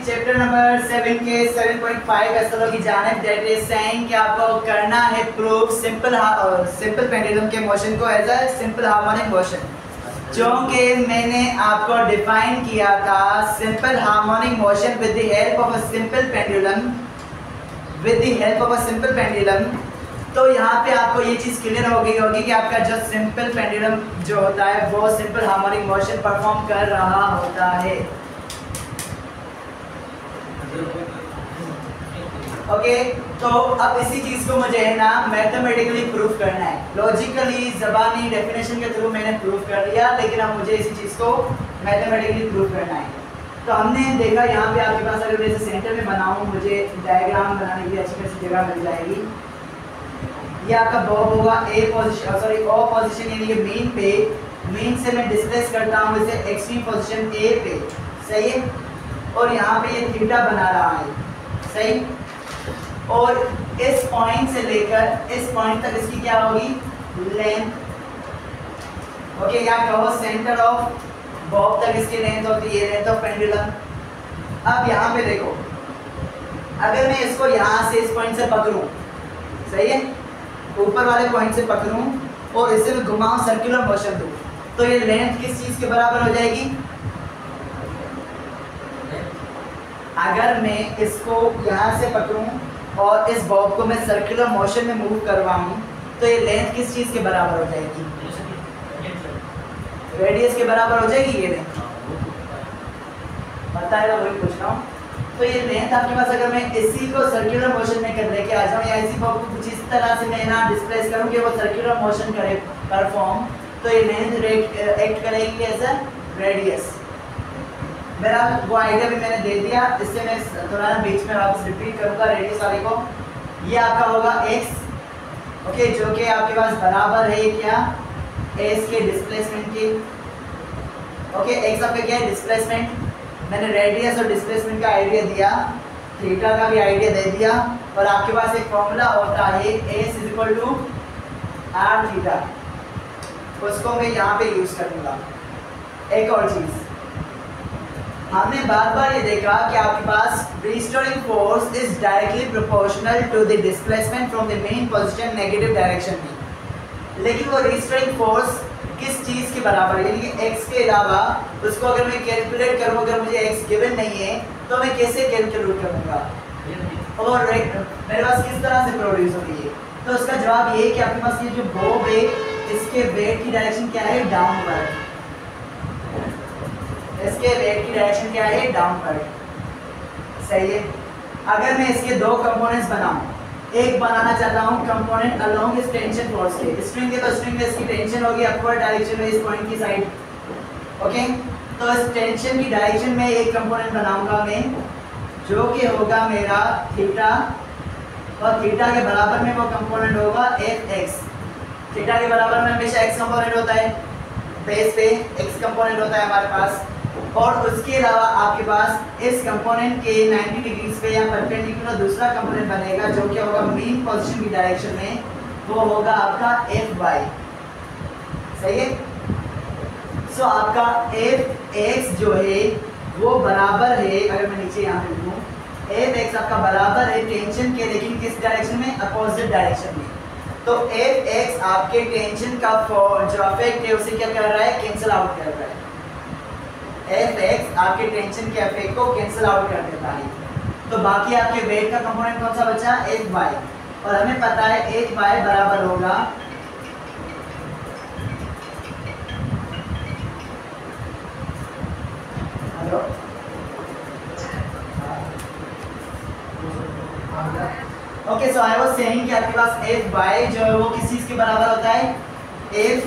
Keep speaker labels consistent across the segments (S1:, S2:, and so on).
S1: Chapter number 7 के 7.5 SLO की जानिब दैट इज सेइंग कि आपको करना है प्रूफ सिंपल पेंडुलम के मोशन को as a simple harmonic motion, जो कि मैंने आपको डिफाइन किया था simple harmonic motion with the help of a simple pendulum. तो यहाँ पे आपको ये चीज़ क्लियर हो गई होगी कि आपका जो सिंपल पेंडुलम जो होता है वो सिंपल हार्मोनिक मोशन परफॉर्म कर रहा होता है। ओके, तो अब इसी चीज़ को मुझे है ना मैथमेटिकली प्रूफ करना है। लॉजिकली ज़बानी डेफिनेशन के थ्रू मैंने प्रूफ कर दिया, लेकिन अब मुझे इसी चीज़ को मैथमेटिकली प्रूफ करना है। तो हमने देखा यहाँ पे आपके पास अगर जैसे सेंटर में बनाऊँ, मुझे डायग्राम बनाने की अच्छी खासी जगह मिल जाएगी। ये आपका बॉब होगा ओ पोजीशन, यानी कि मेन से मैं डिस्प्लेस करता हूँ इसे एक्सट्रीम पोजीशन ए पे, सही है। और यहाँ पे ये थीटा बना रहा है, सही। और इस पॉइंट से लेकर इस पॉइंट तक इसकी क्या होगी, लेंथ। ओके, या कहो सेंटर ऑफ बॉब तक इसकी लेंथ होती है, लेंथ ऑफ पेंडुलम। अब यहाँ पे देखो, अगर मैं इसको यहाँ से इस पॉइंट से पकड़ूं, सही है, ऊपर वाले पॉइंट से पकड़ूं और इसे मैं घुमाऊं, सर्कुलर मोशन दूं, तो ये लेंथ किस चीज के बराबर हो जाएगी। अगर मैं इसको यहाँ से पकड़ूं और इस बॉब को मैं सर्कुलर मोशन में मूव करवाऊं, तो ये लेंथ किस चीज के बराबर हो जाएगी, रेडियस के बराबर हो जाएगी। ये लेंथ बताएगा, वही पूछ रहा हूँ। तो ये लेंथ आपके पास, अगर मैं इसी को सर्कुलर मोशन में कर लेके आ जाऊँ या इसी बॉब को कुछ इस तरह से मैं ना डिस्प्लेस करूँ कि वो सर्कुलर मोशन करे परफॉर्म, तो ये लेंथ एक्ट करेगी एज अ रेडियस। मेरा वो आइडिया भी मैंने दे दिया, इससे मैं थोड़ा ना बीच में वापस रिपीट करूँगा रेडियस वाले को। ये आपका होगा x, ओके, जो कि आपके पास बराबर है क्या, s के डिस्प्लेसमेंट की। ओके, x आपका क्या है, डिस्प्लेसमेंट। मैंने रेडियस और डिस्प्लेसमेंट का आइडिया दिया, थीटा का भी आइडिया दे दिया, और आपके पास एक फॉर्मूला होता है s = r थीटा, उसको मैं यहाँ पे यूज करूँगा। एक और चीज़ हमने बार बार ये देखा कि आपके पास restoring force is directly proportional to the displacement from the mean position negative direction में, लेकिन वो रिस्टोरिंग फोर्स किस चीज़ के बराबर है, यानी कि x के अलावा उसको अगर मैं कैलकुलेट करूँ, अगर मुझे x गिवन नहीं है तो मैं कैसे कैलकुलेट करूँगा, और मेरे पास किस तरह से प्रोड्यूस होगी है। तो उसका जवाब ये है कि आपके पास ये जो बॉब है इसके वेट की डायरेक्शन क्या है, डाउनवर्ड। इसके वेट की डायरेक्शन क्या है, डाउनवर्ड, सही है। अगर मैं इसके दो कंपोनेंट्स बनाऊं, एक बनाना चाहता हूं कंपोनेंट अलोंग इस टेंशन फोर्स के, स्ट्रिंग है तो स्ट्रिंग में इसकी टेंशन होगी अपवर्ड डायरेक्शन में इस पॉइंट की साइड। ओके, तो इस टेंशन की डायरेक्शन में एक कंपोनेंट बनाऊंगा मैं, जो कि होगा मेरा थीटा, और थीटा के बराबर में वो कंपोनेंट होगा fx। थीटा के बराबर में हमेशा x कंपोनेंट होता है, बेस पे x कंपोनेंट होता है हमारे पास, और उसके अलावा आपके पास इस कंपोनेंट के 90 डिग्रीज पे या परपेंडिकुलर दूसरा कंपोनेंट बनेगा, जो कि होगा मेन पोजीशन की डायरेक्शन में, वो होगा आपका fy, सही है। सो आपका fx जो है वो बराबर है, अगर मैं नीचे यहाँ पे लिखूँ, fx आपका बराबर है टेंशन के, लेकिन किस डायरेक्शन में, अपोजिट डायरेक्शन में। तो fx आपके टेंशन का जो अफेक्ट है उसे क्या कर रहा है, कैंसिल आउट कर रहा है। fx आपके टेंशन के अफेक्ट को कैंसिल आउट कर देता है। तो बाकी आपके वेट का कंपोनेंट कौन सा बचा, fy, और हमें पता है fy बराबर होगा okay, so I was saying कि आपके पास fy जो है वो किस चीज़ के बराबर होता है, f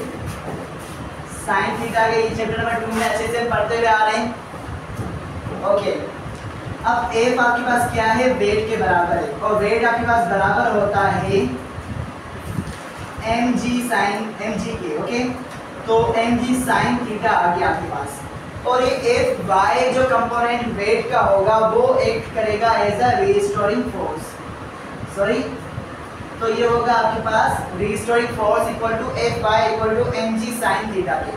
S1: sin थीटा के चैप्टर नंबर 2 में अच्छे से पढ़ते हुए आ रहे हैं। ओके, अब f आपके पास क्या है, वेट के बराबर है, और वेट आपके पास बराबर होता है mg sin mg के। ओके, तो mg sin थीटा आ गया आपके पास, और ये fy जो कंपोनेंट वेट का होगा वो एक्ट करेगा as a restoring force, sorry, तो ये होगा आपके पास restoring force equal to fy equal to mg sin theta के।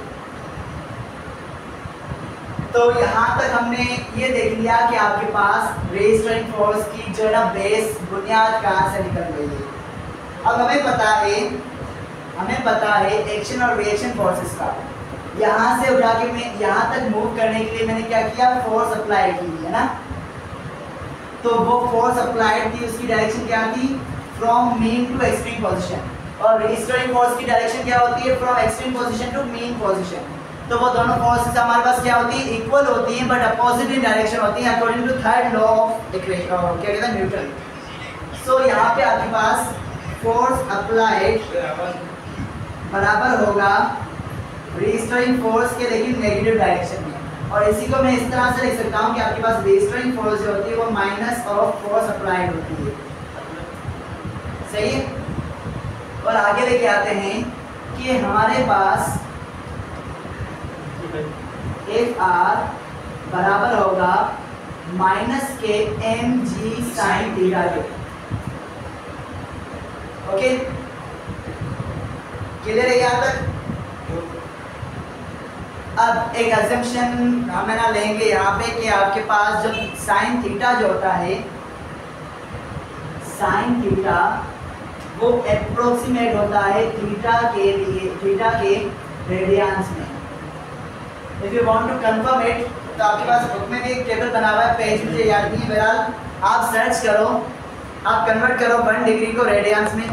S1: तो यहाँ तक हमने ये देख लिया कि आपके पास रेजिस्टिंग फोर्स की जो है ना बेस बुनियाद कहाँ से निकल गई है। अब हमें पता है एक्शन और रिएक्शन फोर्सेस का। यहाँ से उठा के मैं यहाँ तक मूव करने के लिए मैंने क्या किया, फोर्स अप्लाई की है ना। तो वो फोर्स अप्लाइड थी, उसकी डायरेक्शन क्या थी, from mean to extreme position. और रेजिस्टिंग फोर्स की डायरेक्शन क्या होती है, from extreme position to mean position. तो वो दोनों फोर्सेस हमारे पास क्या होती है, इक्वल होती हैं बट अपोजिट इन डायरेक्शन होती हैं according to third law of equation, क्या कहते हैं, न्यूटन। सो यहाँ पे आपके पास फोर्स अप्लाइड बराबर होगा रेजिस्टिंग फोर्स के लेकिन नेगेटिव डायरेक्शन में। और इसी को मैं इस तरह से लिख सकता हूँ कि आपके पास रेजिस्टिंग फोर्स जो होती है वो माइनस ऑफ फोर्स अप्लाइड होती है। सही है। और आगे लेके आते हैं कि हमारे पास एफ आर बराबर होगा माइनस के एम जी साइन थीटा के। ओके, क्लियर है यहाँ तक। अब एक अजम्पशन हम ना लेंगे यहाँ पे कि आपके पास जब साइन थीटा जो होता है, साइन थीटा वो अप्रोक्सीमेट होता है थीटा के लिए, थीटा के रेडियंस में। If you want to confirm it तो आपके पास बुक में भी एक टेबल बना हुआ है, पेज मुझे याद नहीं है, बहरहाल आप सर्च करो, आप कन्वर्ट करो 1 डिग्री को रेडियंस में।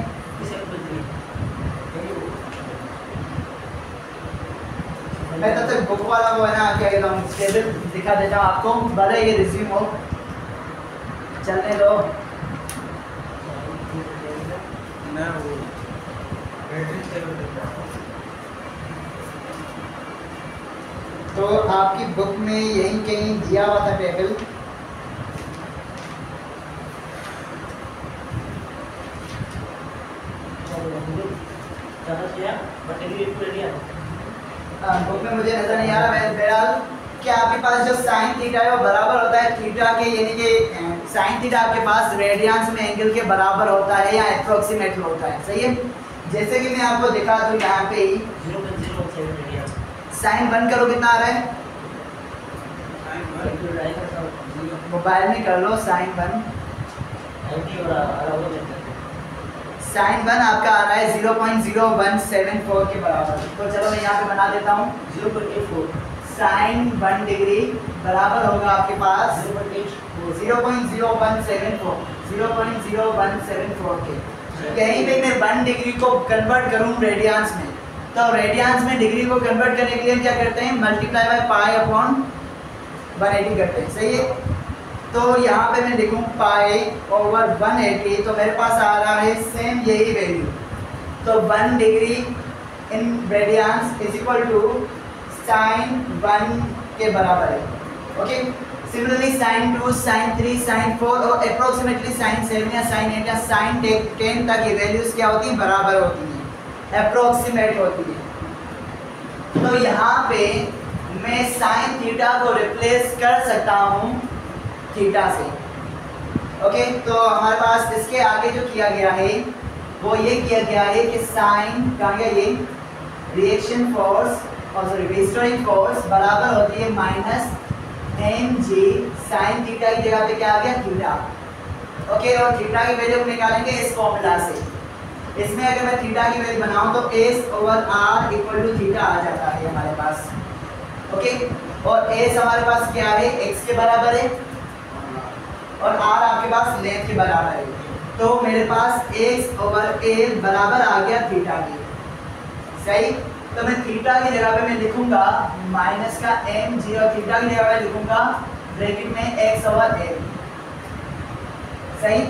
S1: मैं तब तक बुक वाला वो है ना क्या कहता हूँ टेबल दिखा देता हूँ आपको, भले ये रिज्यूम हो, चलने दो ना वो। तो आपकी बुक में यहीं कहीं दिया हुआ था टेबल। बुक में मुझे नजर नहीं आ रहा। बहरहाल कि आपके पास जो साइन थीटा है वो बराबर होता है थीटा के, यानी कि साइन थीटा आपके पास रेडियंस में एंगल के बराबर होता है या अप्रोक्सीमेट होता है। सही है। जैसे कि मैं आपको दिखा दूँ यहाँ पे ही, साइन 1 करो कितना आ रहा है, मोबाइल में कर लो साइन 1। साइन 1 आपका आ रहा है 0.0174 के बराबर। तो चलो मैं यहाँ पे बना देता हूँ 0.84। साइन 1 डिग्री बराबर होगा आपके पास 0.0174 के। कहीं पे मैं 1 डिग्री को कन्वर्ट करूँ रेडियंस में, तो रेडियंस में डिग्री को कन्वर्ट करने के लिए हम क्या करते हैं, मल्टीप्लाई बाय पाई अपॉन 180 करते हैं। सही है। तो यहाँ पे मैं लिखूँ पाई ओवर 180, तो मेरे पास आ रहा है सेम यही वैल्यू। तो 1 degree in radians is equal to sine 1 के बराबर है। Okay. Similarly sine 2, sine 3, sine 4 और अप्रोक्सीमेटली साइन 7 या साइन 8 या साइन 10 तक ये वैल्यूज क्या होती हैं, बराबर होती हैं, अप्रोक्सीमेट होती है। तो यहाँ पे मैं साइन थीटा को रिप्लेस कर सकता हूँ थीटा से। ओके। तो हमारे पास इसके आगे जो किया गया है वो ये किया गया है कि साइन कहाँ गया, ये रिएक्शन फोर्स और सॉरी रेजिस्टिंग फोर्स बराबर होती है minus m g sine theta की जगह पे क्या आ गया, थीटा। ओके। और थीटा की वैल्यू निकालेंगे इस फॉर्मूला से। इसमें अगर मैं थीटा की वैल्यू बनाऊं तो s over r equal to theta आ जाता है हमारे पास। ओके। और एस हमारे पास क्या है, एक्स के बराबर है और आर आपके पास लेंथ के बराबर है। तो मेरे पास एक्स ओवर एल बराबर आ गया थीटा की। सही। तो मैं थीटा की जगह पे मैं लिखूंगा माइनस का एम जी और थीटा की जगह पे लिखूंगा ब्रैकेट में एक्स ओवर एल। सही।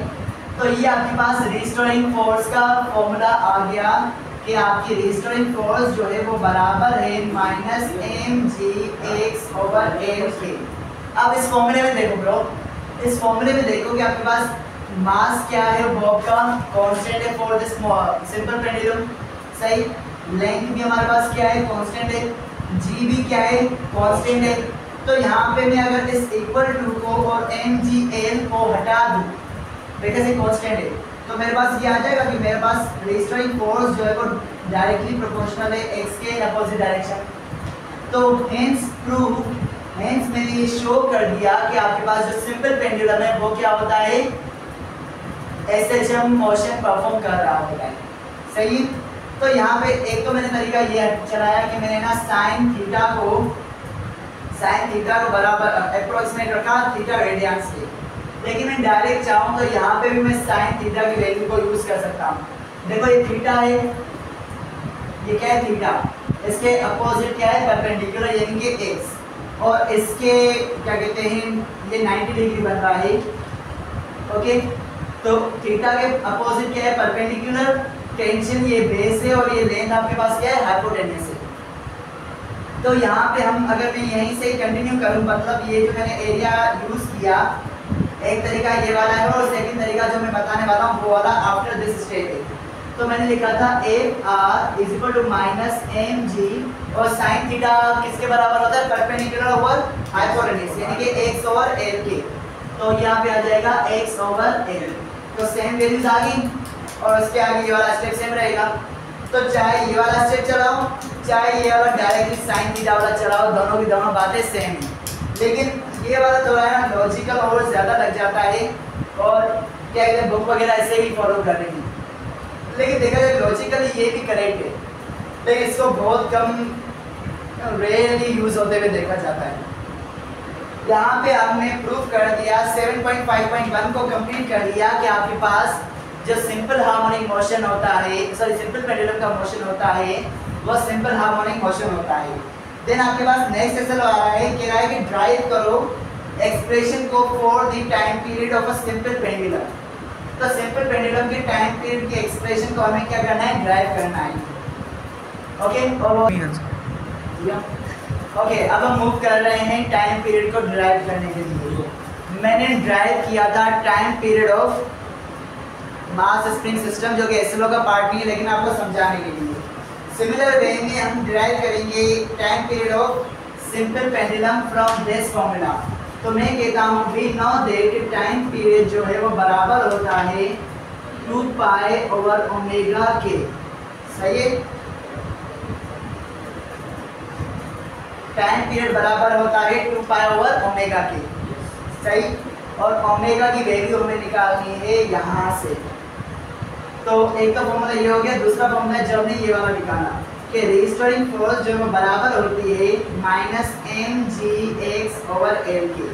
S1: तो ये आपके पास रेजिस्टिंग फोर्स का फॉर्मूला आ गया कि आपकी रेजिस्टिंग फोर्स जो है वो बराबर है minus m g x over l के। अब इस फॉर्मूले में देखो ब्रो, इस फॉर्मूले में देखो कि आपके पास मास क्या है, बॉब का कांस्टेंट है फॉर दिस सिंपल पेंडुलम। सही। लेंथ भी हमारे पास क्या है, कांस्टेंट है, जी भी क्या है, कांस्टेंट है। तो यहाँ पे मैं अगर इस इक्वल टू को और एम जी एल को हटा दूँ बिकॉज ये कांस्टेंट है, तो मेरे पास ये आ जाएगा कि मेरे पास रेजिस्टिंग फोर्स जो है वो डायरेक्टली प्रोपोर्शनल है एक्स के अपोजिट डायरेक्शन। तो हेंस प्रूव हेंस मैंने ये शो कर दिया कि आपके पास जो सिंपल पेंडुलम है वो क्या होता है, SHM मोशन परफॉर्म कर रहा होता है। सही। तो यहाँ पे एक तो मैंने तरीका ये चलाया कि मैंने ना साइन थीटा को बराबर अप्रोक्सीमेट रखा थीटा रेडियंस के, लेकिन मैं डायरेक्ट चाहूँ तो यहाँ पे भी मैं साइन थीटा की वैल्यू को यूज कर सकता हूँ। देखो ये थीटा है, ये क्या है थीटा, इसके अपोजिट क्या है परपेंडिकुलर यानी कि x, और इसके क्या कहते हैं ये 90 डिग्री बन रहा है। ओके, तो थीटा के अपोजिट क्या है परपेंडिकुलर, टेंशन ये बेस है और ये लेंथ आपके पास क्या है हाइपोटेन्यूस है। तो यहाँ पे हम अगर मैं यहीं से कंटिन्यू करूँ, मतलब ये जो मैंने एरिया यूज किया, एक तरीका ये वाला है और सेकंड तरीका जो मैं बताने वाला हूँ वो वाला आफ्टर दिस स्टेप है। तो मैंने लिखा था FR = -mg और साइन थीटा किसके बराबर होता है परपेंडिकुलर ओवर हाइपोटेन्यूस यानी कि x/l के। तो यहाँ पे आ जाएगा x/l। तो सेम वैल्यूज आ गई और उसके आगे ये वाला स्टेप सेम रहेगा। तो चाहे ये वाला स्टेप चलाओ चाहे ये वाला डायरेक्टली साइन थीटा वाला चलाओ, दोनों की दोनों बातें सेम है, लेकिन ये वाला थोड़ा है ना लॉजिकल और ज़्यादा लग जाता है और क्या कहते हैं बुक वगैरह ऐसे ही फॉलो कर रही है, लेकिन देखा जाए लॉजिकली ये भी करेक्ट है, लेकिन इसको बहुत कम रेयरली यूज होते हुए देखा जाता है। यहाँ पे आपने प्रूफ कर दिया 7.5.1 को कंप्लीट कर दिया कि आपके पास जो सिंपल हार्मोनिक मोशन होता है, सॉरी सिंपल पेंडुलम का मोशन होता है वो सिंपल हार्मोनिक मोशन होता है। देन आपके पास नेक्स्ट एक्सरसाइज आ रहा है कह रहा है कि ड्राइव करो एक्सप्रेशन को for the time period of a simple pendulum. तो सिंपल पेंडुलम के टाइम पीरियड के एक्सप्रेशन को हमें क्या करना है ड्राइव करना है। ओके, अब हम मूव कर रहे हैं टाइम पीरियड को ड्राइव करने के लिए। मैंने ड्राइव किया था time period of mass spring system जो कि एसएलओ का पार्ट नहीं है, लेकिन आपको समझाने के लिए। सिमिलर वे में हम डिराइव करेंगे time period of simple pendulum from this formula. तो मैं कहता हूँ we know that time period जो है वो बराबर होता है 2π/ω के। सही है, टाइम पीरियड बराबर होता है 2π/ω के। सही, और ओमेगा की वैल्यू हमें निकालनी है यहाँ से। तो एक तो फॉर्मूला ये हो गया, दूसरा फॉर्मूला जो हमने ये वाला निकाला कि रेजिस्टरिंग फोर्स जो है बराबर होती है -mgx/l के,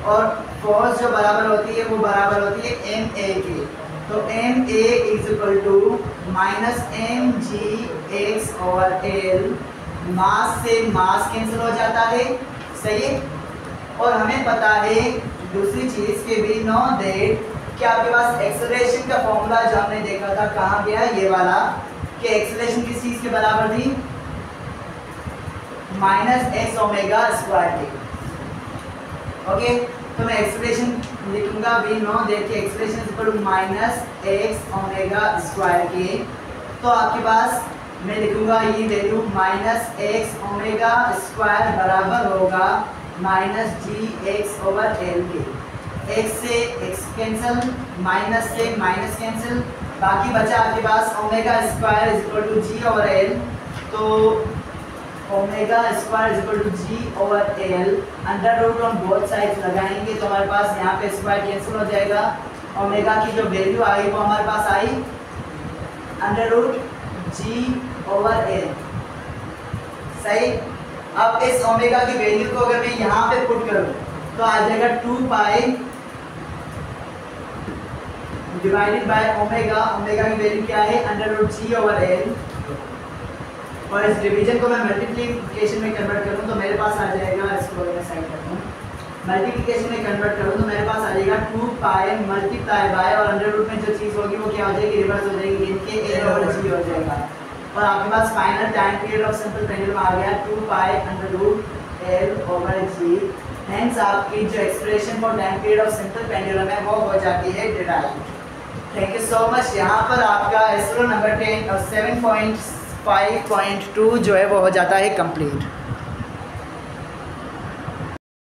S1: और फोर्स जो बराबर होती है वो बराबर होती है ma के। तो ma =-mgx/l, मास से मास कैंसिल हो जाता है। सही है, और हमें पता है दूसरी चीज़ के भी नो दैट कि आपके पास एक्सेलरेशन का फॉर्मूला जो हमने देखा था कहाँ गया ये वाला, कि एक्सेलरेशन किस चीज़ के बराबर थी -x/ω² के। ओके, तो मैं एक्सेलरेशन लिखूंगा वी नो दैट कि एक्सेलरेशन -x/ω² के। तो आपके पास मैं लिखूंगा ये वैल्यू -x/ω² बराबर होगा -gx/l के। x से x कैंसिल, माइनस से माइनस कैंसिल, बाकी बचा आपके पास ω² g/l। तो ω² g/l under root on both sides लगाएंगे तो हमारे पास यहाँ पे स्क्वायर कैंसिल हो जाएगा। ओमेगा की जो वैल्यू आई वो हमारे पास आई √g/l। सही, अब इस ओमेगा की वैल्यू को अगर मैं यहाँ पे पुट करूँ तो आ जाएगा 2π डिवाइडेड बाय ओमेगा। ओमेगा की वैल्यू क्या है √g/l, और इस डिवीजन को मैं मल्टीप्लिकेशन में कन्वर्ट करूँ तो मेरे पास आ जाएगा, इसको मैं साइड करता हूँ, मल्टीप्लिकेशन में कन्वर्ट करूँ तो मेरे पास आ जाएगा 2π मल्टीप्लाई बाय, और अंडर रूट में जो चीज़ होगी वो क्या हो जाएगी रिवर्स हो जाएगी, इनके a/g हो जाएगा। और आपके पास final time period of simple pendulum आ गया 2π√l/g। हेंस आपकी जो expression for time period of simple pendulum है वो हो जाती है derive. Thank you so much. यहाँ पर आपका एसरो नंबर 10 और 7.5.2 जो है वो हो जाता है कंप्लीट।